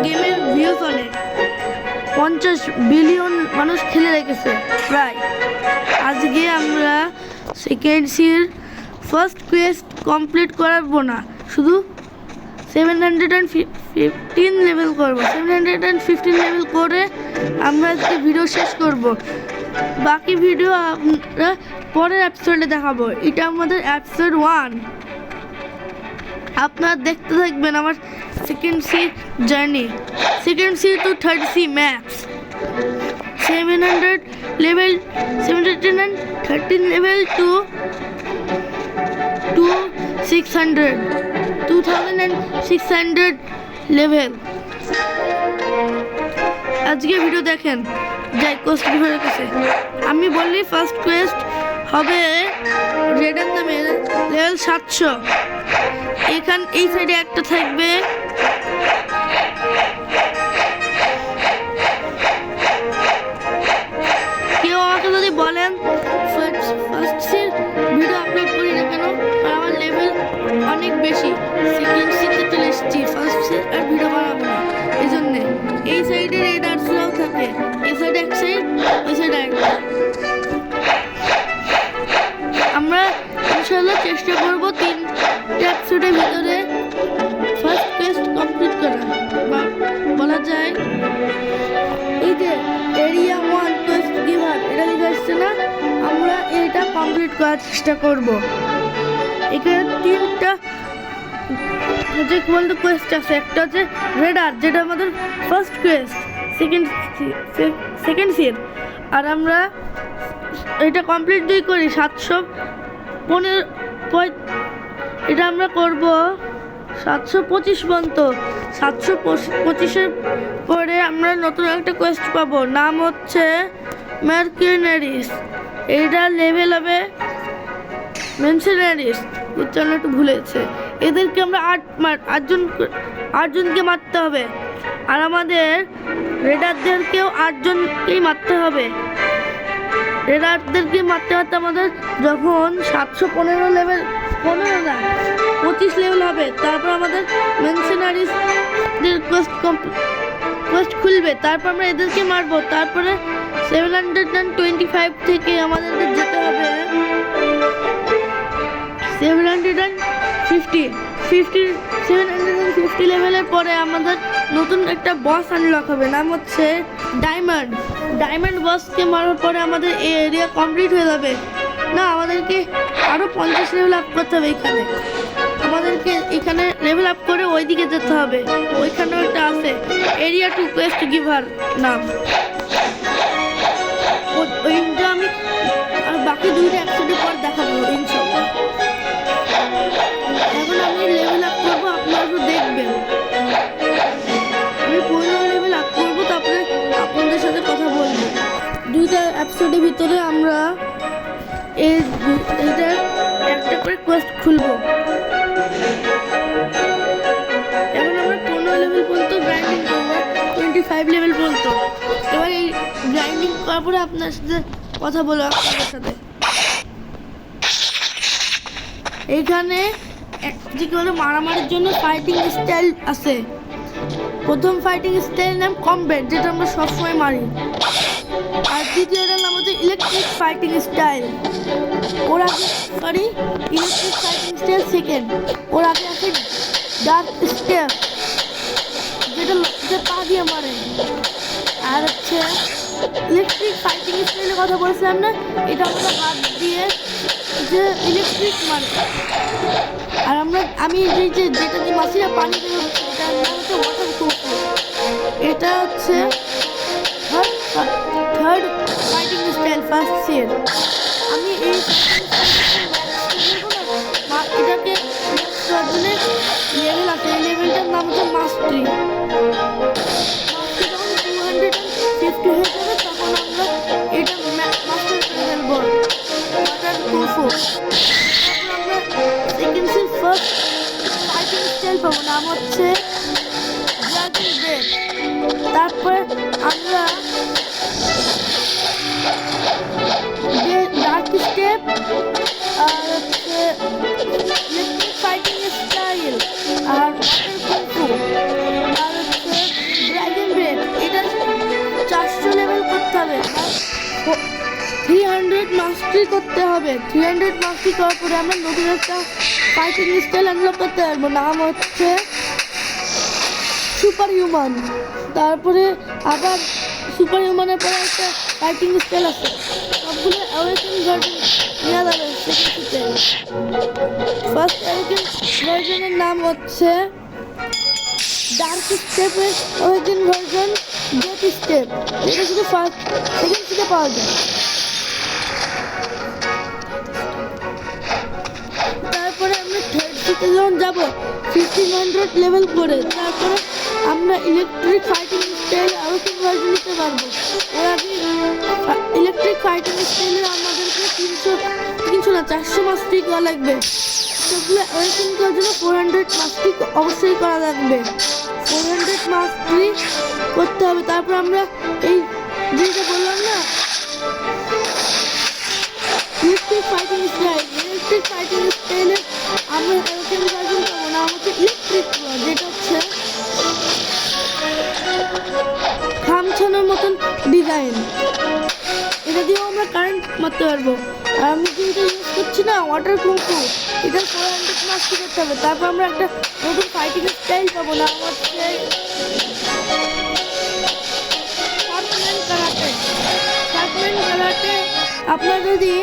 গেমের ভিউজ অনেক 50 বিলিয়ন মানুষ খেলে রেখেছে প্রায়। আজকে আমরা সেকেন্ড সির ফার্স্ট কোয়েস্ট কমপ্লিট করাবো না, শুধু 715 লেভেল করব। 715 লেভেল করে আমরা আজকে ভিডিও শেষ করব। বাকি ভিডিও আমরা পরের এপিসোডে দেখাবো। এটা আমাদের এপিসোড 1। আপনারা দেখতে থাকবেন আমার second sea journey, second sea to third sea max, 700 level, 713 level to 2600 level. আজকে ভিডিও দেখেন। যাই কোয়েস্ট কিভাবে কাছে আমি বললি ফার্স্ট কোয়েস্ট হবে রেডার নামে লেভেল 700। এই সাইডে একটা থাকবে, কেউ আমাকে যদি বলেন ফার্স্ট সির ভিডিও আপলোড করি না কেন, আর আমার লেভেল অনেক বেশি, সেকেন্ড সিতে চলে এসেছি, ফার্স্ট সির আর ভিডিও বানাবো না। এই জন্যে এই সাইডে রেড আর্টসরাও থাকে, এই সাইডে এক সাইড, ওই সাইডে একটা। আমরা ইনশাআল্লাহ চেষ্টা করবো 3টা এপিসোডের ভিতরে ফার্স্ট কোয়েস্ট কমপ্লিট করা। বলা যায় এই যে এরিয়া 1 কোয়েস্ট গিভার, এটা লেখা আসছে না, আমরা এটা কমপ্লিট করার চেষ্টা করব। এখানে 3টা প্রজেক্ট বলতে কোয়েস্ট আছে। একটা হচ্ছে রেডার, যেটা আমাদের ফার্স্ট কোয়েস্ট, সেকেন্ড সির, আর আমরা এটা কমপ্লিট যদি করি 715, এটা আমরা করব 725 পর্যন্ত। 725-এর পরে আমরা নতুন একটা কোয়েস্ট পাবো, নাম হচ্ছে মার্কিনারিস। এইটা লেভেল হবে মেনশনারিস, উচ্চারণ একটু ভুলেছে। এদেরকে আমরা 8জনকে মারতে হবে, আর আমাদের রেডারদেরকেও 8জনকেই মারতে হবে। রেডারদেরকে মারতে মারতে আমাদের যখন 715 লেভেল, 15 না 25 লেভেল হবে, তারপর আমাদের মেনশনারিসদের কোয়েস্ট খুলবে, তারপর আমরা এদেরকে মারবো। তারপরে 725 থেকে আমাদেরকে যেতে হবে 750 লেভেলের পরে আমাদের নতুন একটা বস আনলক হবে, নাম হচ্ছে ডায়মন্ড বসকে মারার পরে আমাদের এই এরিয়া কমপ্লিট হয়ে যাবে। না, আমাদেরকে আরও 50 লেভেল আপ করতে হবে। আমাদেরকে এখানে লেভেল আপ করে ওইদিকে যেতে হবে, ওইখানেও একটা আছে এরিয়া 2 কোয়েস্ট গিভার নাম। ওইটা আমি আর বাকি 2টা এপিসোডের পর দেখাবো ইনশাআল্লাহ। এখন আমি লেভেল আপ করবো, আপনারা একটু দেখবেন। আমি 15 লেভেল আপ করবো, তারপরে আপনাদের সাথে কথা বলবো। 2টা এপিসোডের ভিতরে আমরা এইটা একটা করে কোয়েস্ট খুলবো। এখন আমরা 15 লেভেল পর্যন্ত গ্রাইন্ডিং করবো, 25 লেভেল পর্যন্ত। এবার এই গ্রাইন্ডিং করার পরে আপনার সাথে কথা বলবো। আপনাদের সাথে এইখানে যে কোনো মারামারির জন্য ফাইটিং স্টাইল আছে। প্রথম ফাইটিং স্টাইল নাম কমব্যাট, যেটা আমরা সবসময় মারি। আর দ্বিতীয়টার নাম হচ্ছে electric fighting style. Electric fighting style second. ওর আগে আছে ডার্ক স্টেপ, যেটা পা দিয়ে মারে। আর হচ্ছে ইলেকট্রিক ফাইটিং স্টাইলের কথা বলছিলাম না, এটা আমরা হাত দিয়ে যে ইলেকট্রিক মারে। আর আমি যেটা দিয়ে মাছিরা পানি বেরোচ্ছে, এটার নাম হচ্ছে ওয়াটার প্রুফ। এটা হচ্ছে থার্ড ফাইটিং স্টাইল ফার্স্ট সির। আমি এই এটাকে লেভেল আছে, এই লেভেলটার নাম হচ্ছে মাস্টারি। যখন 250 হয়ে যাবে, তখন আমরা এটা মাস্টার করে ফেলবো ওয়াটার প্রুফ। আমরা সেকেন্ড সির ফার্স্ট ফাইটিং স্টাইল পাবো, নাম হচ্ছে ড্রাগন ব্রেথ। তারপরে আমরা ডার্ক স্টেপ, আর হচ্ছে ইলেকট্রিক ফাইটিং স্টাইল, আর ওয়াটার কুংফু, আর হচ্ছে 300 মাস্টারি করতে হবে। 300 মাস্টারি করার পরে আমরা নতুন একটা ফাইটিং স্টাইল আনলক করতে পারবো, নাম হচ্ছে সুপার হিউম্যান। তারপরে আবার সুপার হিউম্যানের পরে একটা ফাইটিং স্টাইল আছে, সবগুলো অ্যাওয়েকেন ভার্জন নেওয়া যাবে সেক্ষেত্রে। ফার্স্ট অ্যাওয়েকেন ভার্জনের নাম হচ্ছে ডার্ক স্টেপের অ্যাওয়েকেন ভার্জন ডেথ স্টেপ, এটা শুধু ফার্স্ট সেকেন্ড থেকে পাওয়া যায়। তারপরে আমরা থার্ড সিটে যখন যাবো 1500 লেভেল করে, তারপরে আমরা ইলেকট্রিক ফাইটিং স্টাইল আরও ভার্জন নিতে পারবো। এর আগে ইলেকট্রিক ফাইটিং স্টাইলে আমাদেরকে 300 না 400 মাস্টারি করা লাগবে। সেগুলো অ্যাওয়েকেন করার জন্য 400 মাস্টারি অবশ্যই করা লাগবে। 400 মাস্টারি করতে হবে। তারপর আমরা এই যেটা বললাম না ইলেকট্রিক ফাইটিং স্টাইলে আমরা অ্যাওয়েকেন ভার্জন পাবো না, আমাদের ইলেকট্রিক যেটা হচ্ছে খামছানোর মতন ডিজাইন, এটা দিয়েও আমরা কারেন্ট মারতে পারবো। আর আমি যেটা ইউজ করছি না ওয়াটার কুংফু, এটা 400 মাস্টারি করতে হবে। তারপর আমরা একটা নতুন ফাইটিং স্টাইল পাবো, না হচ্ছে শার্পম্যান কারাটে। আপনারা যদি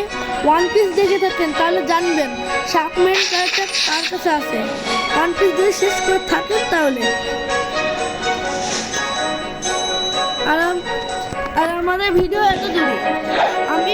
ওয়ান পিস দেখে থাকেন তাহলে জানবেন শার্পম্যান কারাটে কার কাছে আছে। ওয়ান পিস যদি শেষ করে থাকেন তাহলে আর আমাদের ভিডিও এত দূরে। আমি